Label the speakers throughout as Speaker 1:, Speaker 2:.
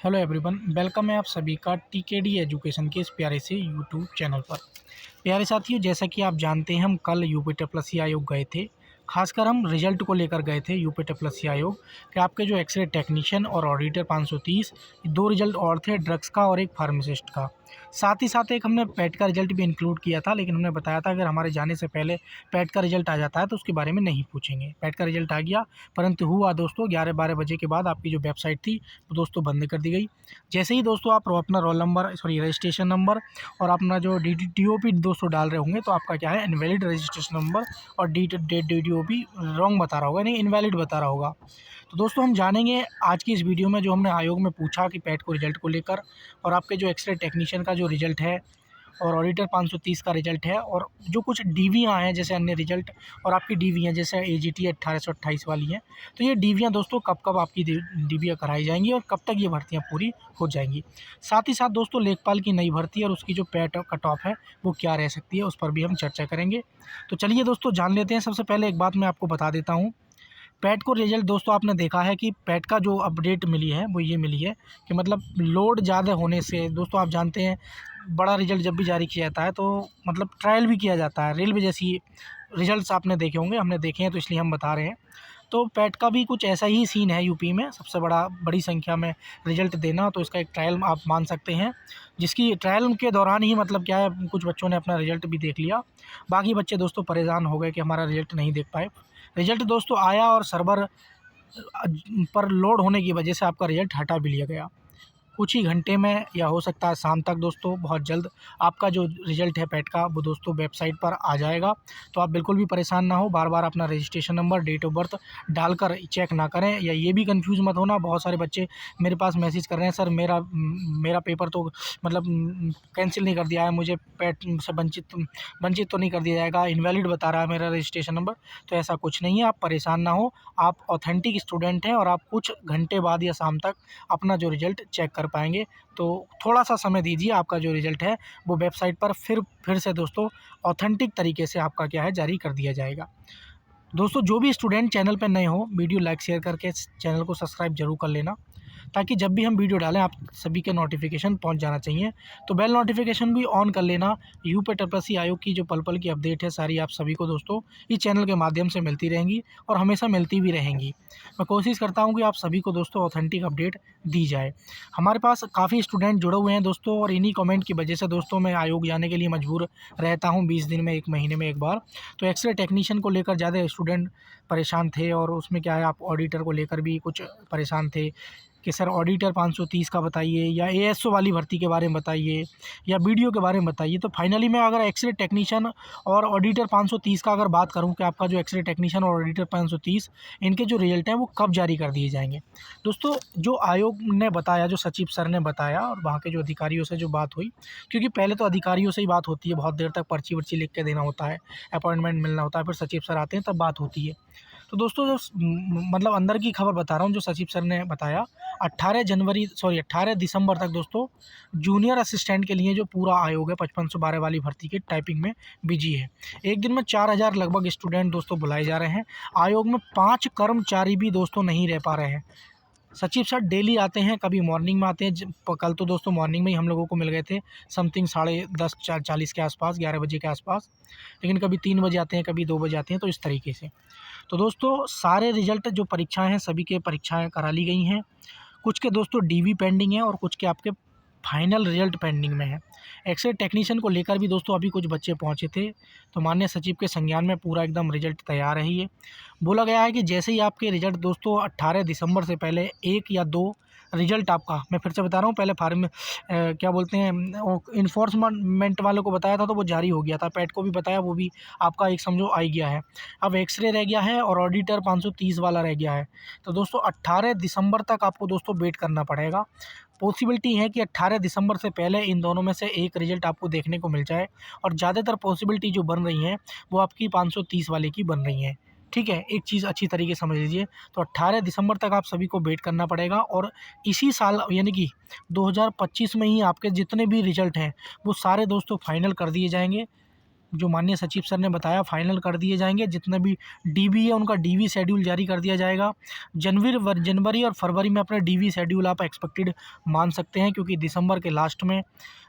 Speaker 1: Hello everyone, welcome है आप सभी का टीकेडी एजुकेशन के इस प्यारे से यूट्यूब चैनल पर। प्यारे साथियों, जैसा कि आप जानते हैं हम कल यूपीटीसीएस आयोग गए थे। खासकर हम रिजल्ट को लेकर गए थे यूपीटीसीएस आयोग कि आपके जो एक्सरे टेक्नीशियन और ऑडिटर 530 दो रिजल्ट और थे, ड्रग्स का और एक फार्मासिस्ट का। साथ ही साथ एक हमने पैट का रिजल्ट भी इंक्लूड किया था, लेकिन हमने बताया था अगर हमारे जाने से पहले पैट का रिजल्ट आ जाता है तो उसके बारे में नहीं पूछेंगे। पैट का रिजल्ट आ गया, परंतु हुआ दोस्तों 11-12 बजे के बाद आपकी जो वेबसाइट थी वो दोस्तों बंद कर दी गई। जैसे ही दोस्तों आप अपना रोल नंबर रजिस्ट्रेशन नंबर और अपना जो DOP दोस्तों डाल रहे होंगे तो आपका क्या है, इनवैलिड रजिस्ट्रेशन नंबर और DOP रॉन्ग बता रहा होगा, नहीं इनवैलिड बता रहा होगा। तो दोस्तों हम जानेंगे आज की इस वीडियो में जो हमने आयोग में पूछा कि पैट को रिजल्ट को लेकर, और आपके जो एक्सरे टेक्नीशियन का जो रिजल्ट है और ऑडिटर 530 का रिजल्ट है, और जो कुछ डीवियाँ हैं जैसे अन्य रिजल्ट और आपकी डीवियाँ जैसे AGT 1828 वाली हैं, तो ये डीवियाँ दोस्तों कब कब आपकी डीवियाँ कराई जाएंगी और कब तक ये भर्तियाँ पूरी हो जाएंगी। साथ ही साथ दोस्तों लेखपाल की नई भर्ती और उसकी जो पैट कट ऑफ है वो क्या रह सकती है, उस पर भी हम चर्चा करेंगे। तो चलिए दोस्तों जान लेते हैं। सबसे पहले एक बात मैं आपको बता देता हूँ, पैट को रिजल्ट दोस्तों आपने देखा है कि पैट का जो अपडेट मिली है वो ये मिली है कि मतलब लोड ज़्यादा होने से दोस्तों आप जानते हैं बड़ा रिजल्ट जब भी जारी किया जाता है तो मतलब ट्रायल भी किया जाता है। रेलवे जैसी रिजल्ट्स आपने देखे होंगे, हमने देखे हैं तो इसलिए हम बता रहे हैं। तो पैट का भी कुछ ऐसा ही सीन है यूपी में, सबसे बड़ी संख्या में रिजल्ट देना, तो इसका एक ट्रायल आप मान सकते हैं, जिसकी ट्रायल के दौरान ही मतलब क्या है कुछ बच्चों ने अपना रिजल्ट भी देख लिया। बाकी बच्चे दोस्तों परेशान हो गए कि हमारा रिजल्ट नहीं देख पाए। रिजल्ट दोस्तों आया और सर्वर पर लोड होने की वजह से आपका रिजल्ट हटा भी लिया गया। कुछ ही घंटे में या हो सकता है शाम तक दोस्तों बहुत जल्द आपका जो रिज़ल्ट है पैट का वो दोस्तों वेबसाइट पर आ जाएगा। तो आप बिल्कुल भी परेशान ना हो, बार बार अपना registration number date of birth डालकर चेक ना करें, या ये भी कंफ्यूज मत होना। बहुत सारे बच्चे मेरे पास मैसेज कर रहे हैं, सर मेरा पेपर तो मतलब कैंसिल नहीं कर दिया है, मुझे पैट से वंचित तो नहीं कर दिया जाएगा, इनवैलिड बता रहा है मेरा रजिस्ट्रेशन नंबर। तो ऐसा कुछ नहीं है, आप परेशान ना हो। आप ऑथेंटिक स्टूडेंट हैं और आप कुछ घंटे बाद या शाम तक अपना जो रिज़ल्ट चेक कर पाएंगे। तो थोड़ा-सा समय दीजिए, आपका जो रिज़ल्ट है वो वेबसाइट पर फिर से दोस्तों ऑथेंटिक तरीके से आपका क्या है जारी कर दिया जाएगा। दोस्तों जो भी स्टूडेंट चैनल पे नए हो, वीडियो लाइक शेयर करके चैनल को सब्सक्राइब ज़रूर कर लेना, ताकि जब भी हम वीडियो डालें आप सभी के नोटिफिकेशन पहुंच जाना चाहिए। तो बेल नोटिफिकेशन भी ऑन कर लेना। यूपीटीसीएस आयोग की जो पल की अपडेट है सारी आप सभी को दोस्तों इस चैनल के माध्यम से मिलती रहेंगी और हमेशा मिलती भी रहेंगी। मैं कोशिश करता हूं कि आप सभी को दोस्तों ऑथेंटिक अपडेट दी जाए। हमारे पास काफ़ी स्टूडेंट जुड़े हुए हैं दोस्तों, और इन्हीं कमेंट की वजह से दोस्तों मैं आयोग जाने के लिए मजबूर रहता हूँ 20 दिन में, 1 महीने में एक बार। तो एक्सरे टेक्नीशियन को लेकर ज़्यादा स्टूडेंट परेशान थे, और उसमें क्या है आप ऑडिटर को लेकर भी कुछ परेशान थे कि सर ऑडिटर 530 का बताइए, या ASO वाली भर्ती के बारे में बताइए, या BDO के बारे में बताइए। तो फाइनली मैं अगर एक्सरे टेक्नीशियन और ऑडिटर 530 का अगर बात करूं कि आपका जो एक्सरे टेक्नीशियन और ऑडिटर 530 इनके जो रिजल्ट हैं वो कब जारी कर दिए जाएंगे। दोस्तों जो आयोग ने बताया, जो सचिव सर ने बताया और वहाँ के जो अधिकारियों से जो बात हुई, क्योंकि पहले तो अधिकारियों से ही बात होती है, बहुत देर तक पर्ची वर्ची लिख के देना होता है, अपॉइंटमेंट मिलना होता है, फिर सचिव सर आते हैं तब बात होती है। तो दोस्तों जो मतलब अंदर की खबर बता रहा हूँ, जो सचिव सर ने बताया 18 दिसंबर तक दोस्तों जूनियर असिस्टेंट के लिए जो पूरा आयोग है 5512 वाली भर्ती के टाइपिंग में बिजी है। एक दिन में 4000 लगभग स्टूडेंट दोस्तों बुलाए जा रहे हैं। आयोग में 5 कर्मचारी भी दोस्तों नहीं रह पा रहे हैं। सचिव सर डेली आते हैं, कभी मॉर्निंग में आते हैं, कल तो दोस्तों मॉर्निंग में ही हम लोगों को मिल गए थे, समथिंग 10:40 के आसपास, 11 बजे के आसपास। लेकिन कभी 3 बजे आते हैं, कभी 2 बजे आते हैं, तो इस तरीके से। तो दोस्तों सारे रिजल्ट जो परीक्षाएं हैं सभी के परीक्षाएं करा ली गई हैं। कुछ के दोस्तों DV पेंडिंग है और कुछ के आपके फाइनल रिजल्ट पेंडिंग में है। एक्सरे टेक्नीशियन को लेकर भी दोस्तों अभी कुछ बच्चे पहुंचे थे, तो माननीय सचिव के संज्ञान में पूरा एकदम रिजल्ट तैयार है। ये बोला गया है कि जैसे ही आपके रिजल्ट दोस्तों 18 दिसंबर से पहले 1 या 2 रिजल्ट आपका, मैं फिर से बता रहा हूँ, पहले क्या बोलते हैं इन्फोर्समेंट वालों को बताया था तो वो जारी हो गया था, पैट को भी बताया, वो भी आपका एक समझो आ गया है। अब एक्सरे रह गया है और ऑडिटर 530 वाला रह गया है। तो दोस्तों 18 दिसंबर तक आपको दोस्तों वेट करना पड़ेगा। पॉसिबिलिटी है कि 18 दिसंबर से पहले इन दोनों में से एक रिजल्ट आपको देखने को मिल जाए, और ज़्यादातर पॉसिबिलिटी जो बन रही हैं वो आपकी 530 वाले की बन रही हैं। ठीक है, एक चीज़ अच्छी तरीके से समझ लीजिए। तो 18 दिसंबर तक आप सभी को वेट करना पड़ेगा, और इसी साल यानी कि 2025 में ही आपके जितने भी रिजल्ट हैं वो सारे दोस्तों फाइनल कर दिए जाएंगे। जो माननीय सचिव सर ने बताया फाइनल कर दिए जाएंगे। जितने भी डीवी है उनका डीवी शेड्यूल जारी कर दिया जाएगा। जनवरी और फरवरी में अपना डीवी शेड्यूल आप एक्सपेक्टेड मान सकते हैं, क्योंकि दिसंबर के लास्ट में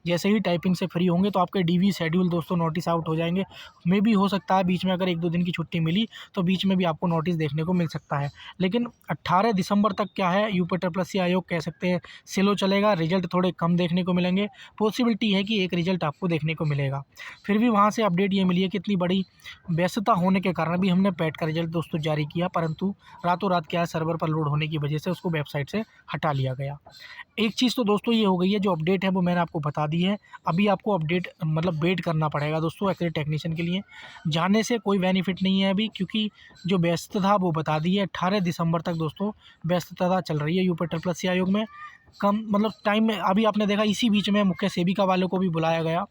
Speaker 1: जैसे ही टाइपिंग से फ्री होंगे तो आपके डीवी शेड्यूल दोस्तों नोटिस आउट हो जाएंगे। मे भी हो सकता है बीच में अगर 1-2 दिन की छुट्टी मिली तो बीच में भी आपको नोटिस देखने को मिल सकता है। लेकिन 18 दिसंबर तक क्या है, यूपी आयोग कह सकते हैं स्लो चलेगा। रिजल्ट थोड़े कम देखने को मिलेंगे, पॉसिबिलिटी है कि एक रिजल्ट आपको देखने को मिलेगा। फिर भी वहाँ से अपडेट ये मिली है कि इतनी बड़ी व्यस्तता होने के कारण भी हमने पैट का रिजल्ट दोस्तों जारी किया, परंतु रातों रात क्या है, सर्वर पर लोड होने की वजह से उसको वेबसाइट से हटा लिया गया। एक चीज़ तो दोस्तों ये हो गई है, जो अपडेट है वो मैंने आपको बता दी है। अभी आपको अपडेट मतलब वेट करना पड़ेगा दोस्तों एक्रेडिट टेक्नीशियन के लिए। जाने से कोई बेनिफिट नहीं है अभी, क्योंकि जो व्यस्तता वो बता दी है 18 दिसंबर तक दोस्तों व्यस्तता चल रही है यूपी आयोग में। कम मतलब टाइम में अभी आपने देखा इसी बीच में मुख्य सेविका वालों को भी बुलाया गया।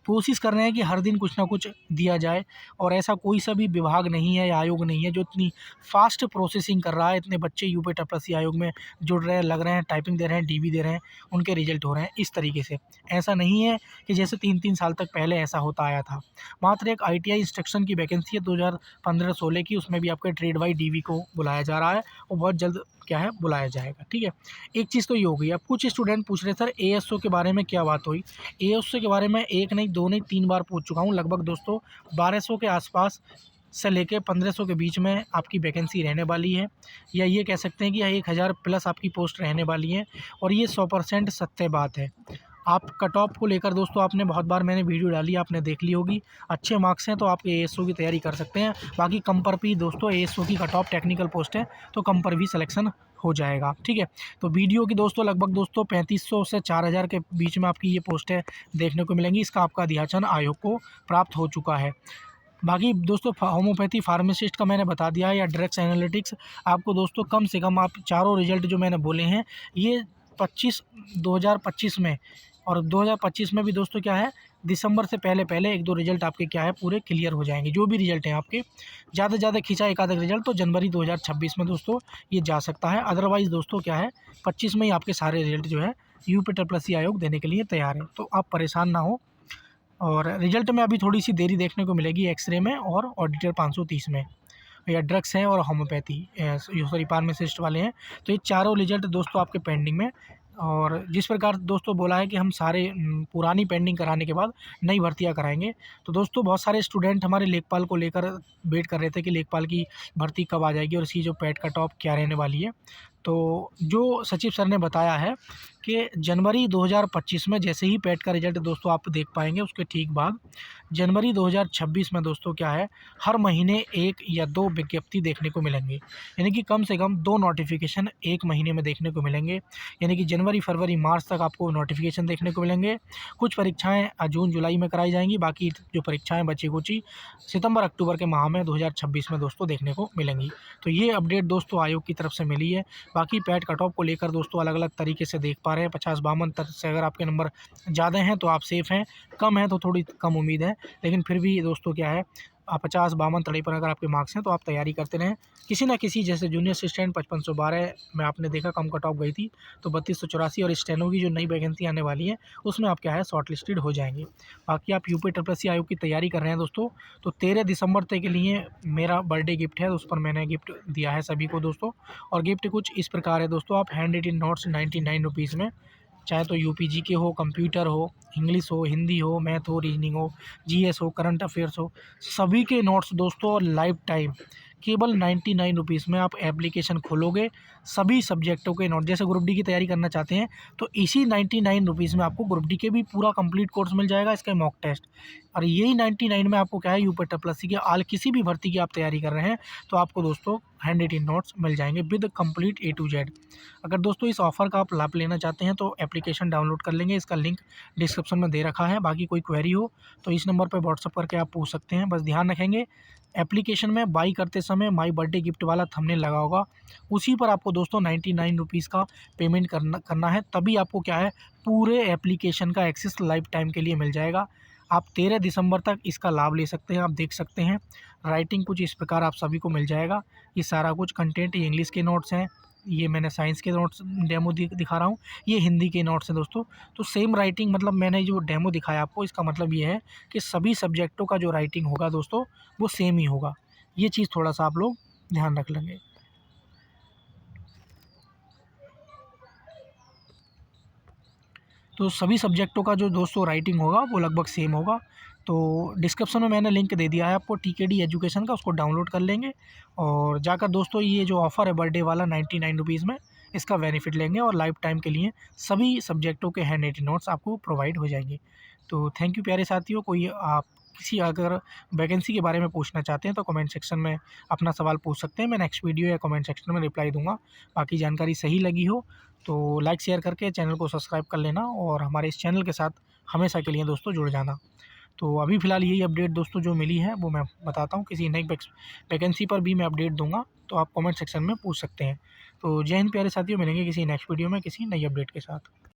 Speaker 1: कोशिश कर रहे हैं कि हर दिन कुछ ना कुछ दिया जाए, और ऐसा कोई सा भी विभाग नहीं है या आयोग नहीं है जो इतनी फास्ट प्रोसेसिंग कर रहा है। इतने बच्चे यूपी आयोग में जुड़ रहे हैं, लग रहे हैं, टाइपिंग दे रहे हैं, डीवी दे रहे हैं, उनके रिजल्ट हो रहे हैं इस तरीके से। ऐसा नहीं है कि जैसे 3-3 साल तक पहले ऐसा होता आया था। मात्र एक ITI इंस्ट्रक्शन की वैकेंसी है 2015-16 की, उसमें भी आपके ट्रेड वाई डीवी को बुलाया जा रहा है और बहुत जल्द क्या है बुलाया जाएगा। ठीक है, एक चीज़ तो ये हो गई। अब कुछ स्टूडेंट पूछ रहे सर ASO के बारे में क्या बात हुई। ASO के बारे में 1 नहीं 2 नहीं 3 बार पूछ चुका हूँ। लगभग दोस्तों 1200 के आसपास से लेके 1500 के बीच में आपकी वैकेंसी रहने वाली है, या ये कह सकते हैं कि 1000 प्लस आपकी पोस्ट रहने वाली है, और ये 100% सत्य बात है। आप कट ऑफ को लेकर दोस्तों आपने बहुत बार मैंने वीडियो डाली, आपने देख ली होगी। अच्छे मार्क्स हैं तो आप ASO की तैयारी कर सकते हैं। बाकी कम पर भी दोस्तों ASO की कट ऑफ टेक्निकल पोस्ट है तो कम पर भी सिलेक्शन हो जाएगा। ठीक है, तो वीडियो की दोस्तों लगभग दोस्तों 3500 से 4000 के बीच में आपकी ये पोस्टें देखने को मिलेंगी। इसका आपका अधियाचन आयोग को प्राप्त हो चुका है। बाकी दोस्तों होम्योपैथी फार्मासिस्ट का मैंने बता दिया है, या ड्रग्स एनालिटिक्स आपको दोस्तों कम से कम आप चारों रिजल्ट जो मैंने बोले हैं ये 2025 में और 2025 में भी दोस्तों क्या है, दिसंबर से पहले 1-2 रिजल्ट आपके क्या है पूरे क्लियर हो जाएंगे। जो भी रिजल्ट हैं आपके ज़्यादा से ज़्यादा खींचा एक आधा रिजल्ट तो जनवरी 2026 में दोस्तों ये जा सकता है। अदरवाइज़ दोस्तों क्या है 25 में ही आपके सारे रिजल्ट जो है यूपी आयोग देने के लिए तैयार है, तो आप परेशान ना हो। और रिजल्ट में अभी थोड़ी सी देरी देखने को मिलेगी एक्सरे में और ऑडिटर 530 में, या ड्रग्स हैं और होम्योपैथी सॉरी फार्मासिस्ट वाले हैं। तो ये चारों रिजल्ट दोस्तों आपके पेंडिंग में। और जिस प्रकार दोस्तों बोला है कि हम सारे पुरानी पेंडिंग कराने के बाद नई भर्तियां कराएंगे, तो दोस्तों बहुत सारे स्टूडेंट हमारे लेखपाल को लेकर वेट कर रहे थे कि लेखपाल की भर्ती कब आ जाएगी और इसकी जो पैट कट ऑफ क्या रहने वाली है। तो जो सचिव सर ने बताया है कि जनवरी 2025 में जैसे ही पैट का रिजल्ट दोस्तों आप देख पाएंगे, उसके ठीक बाद जनवरी 2026 में दोस्तों क्या है हर महीने 1 या 2 विज्ञप्ति देखने को मिलेंगे, यानी कि कम से कम 2 नोटिफिकेशन एक महीने में देखने को मिलेंगे। यानी कि जनवरी, फरवरी, मार्च तक आपको नोटिफिकेशन देखने को मिलेंगे। कुछ परीक्षाएं जून, जुलाई में कराई जाएंगी, बाकी जो परीक्षाएं बची कुची सितंबर, अक्टूबर के माह में 2026 में दोस्तों देखने को मिलेंगी। तो ये अपडेट दोस्तों आयोग की तरफ से मिली है। बाकी पैट कट ऑफ को लेकर दोस्तों अलग अलग तरीके से देख पा रहे हैं। 50-52 तक से अगर आपके नंबर ज़्यादा हैं तो आप सेफ़ हैं, कम हैं तो थोड़ी कम उम्मीद है, लेकिन फिर भी दोस्तों क्या है 50-52 तड़े पर अगर आपके मार्क्स हैं तो आप तैयारी करते रहें। किसी ना किसी जैसे जूनियर असिस्टेंट 5512 में आपने देखा कम कट ऑफ गई थी, तो 3284 और स्टेनो की जो नई वैकेंसी आने वाली है उसमें आप क्या है शॉर्ट लिस्टेड हो जाएंगे। बाकी आप यूपी आयोग की तैयारी कर रहे हैं दोस्तों, तो 13 दिसंबर तक के लिए मेरा बर्थडे गिफ्ट है, उस पर मैंने गिफ्ट दिया है सभी को दोस्तों। और गिफ्ट कुछ इस प्रकार है दोस्तों, आप हैंड रिटन नोट्स 99 रुपीज़ में, चाहे तो UPG के हो, कंप्यूटर हो, इंग्लिश हो, हिंदी हो, मैथ हो, रीजनिंग हो, GS हो, करंट अफेयर्स हो, सभी के नोट्स दोस्तों और लाइफ टाइम केवल 99 रुपीज़ में आप एप्लीकेशन खोलोगे, सभी सब्जेक्टों के नोट। जैसे ग्रुप डी की तैयारी करना चाहते हैं तो इसी 99 रुपीज़ में आपको ग्रुप डी के भी पूरा कंप्लीट कोर्स मिल जाएगा, इसका मॉक टेस्ट। और यही 99 में आपको क्या है यूपी के आल किसी भी भर्ती की आप तैयारी कर रहे हैं तो आपको दोस्तों हैंड रिटन नोट्स मिल जाएंगे with complete A to Z। अगर दोस्तों इस ऑफ़र का आप लाभ लेना चाहते हैं तो एप्लीकेशन डाउनलोड कर लेंगे, इसका लिंक डिस्क्रिप्शन में दे रखा है। बाकी कोई क्वेरी हो तो इस नंबर पर व्हाट्सअप करके आप पूछ सकते हैं। बस ध्यान रखेंगे एप्लीकेशन में बाई करते समय माई बर्थडे गिफ्ट वाला थंबनेल लगा होगा, उसी पर आपको दोस्तों 99 रुपीज़ का पेमेंट करना है, तभी आपको क्या है पूरे एप्लीकेशन का एक्सेस लाइफ टाइम के लिए मिल जाएगा। आप 13 दिसंबर तक इसका लाभ ले सकते हैं। आप देख सकते हैं राइटिंग कुछ इस प्रकार आप सभी को मिल जाएगा। ये सारा कुछ कंटेंट इंग्लिश के नोट्स हैं, ये मैंने साइंस के नोट्स डेमो दिखा रहा हूँ, ये हिंदी के नोट्स हैं दोस्तों। तो सेम राइटिंग, मतलब मैंने जो डेमो दिखाया आपको, इसका मतलब ये है कि सभी सब्जेक्टों का जो राइटिंग होगा दोस्तों वो सेम ही होगा। ये चीज़ थोड़ा सा आप लोग ध्यान रख लेंगे। तो सभी सब्जेक्टों का जो दोस्तों राइटिंग होगा वो लगभग सेम होगा। तो डिस्क्रिप्शन में मैंने लिंक दे दिया है आपको टीकेडी एजुकेशन का, उसको डाउनलोड कर लेंगे और जाकर दोस्तों ये जो ऑफ़र है बर्थडे वाला 99 रुपीज़ में, इसका बेनिफिट लेंगे और लाइफ टाइम के लिए सभी सब्जेक्टों के हैंड राइटिंग नोट्स आपको प्रोवाइड हो जाएंगे। तो थैंक यू प्यारे साथियों। कोई आप किसी अगर वैकेंसी के बारे में पूछना चाहते हैं तो कमेंट सेक्शन में अपना सवाल पूछ सकते हैं, मैं नेक्स्ट वीडियो या कमेंट सेक्शन में रिप्लाई दूंगा। बाकी जानकारी सही लगी हो तो लाइक शेयर करके चैनल को सब्सक्राइब कर लेना और हमारे इस चैनल के साथ हमेशा के लिए दोस्तों जुड़ जाना। तो अभी फ़िलहाल यही अपडेट दोस्तों जो मिली है वो मैं बताता हूँ। किसी नई वैकेंसी पर भी मैं अपडेट दूंगा, तो आप कमेंट सेक्शन में पूछ सकते हैं। तो जय हिंद प्यारे साथियों, मिलेंगे किसी नेक्स्ट वीडियो में किसी नई अपडेट के साथ।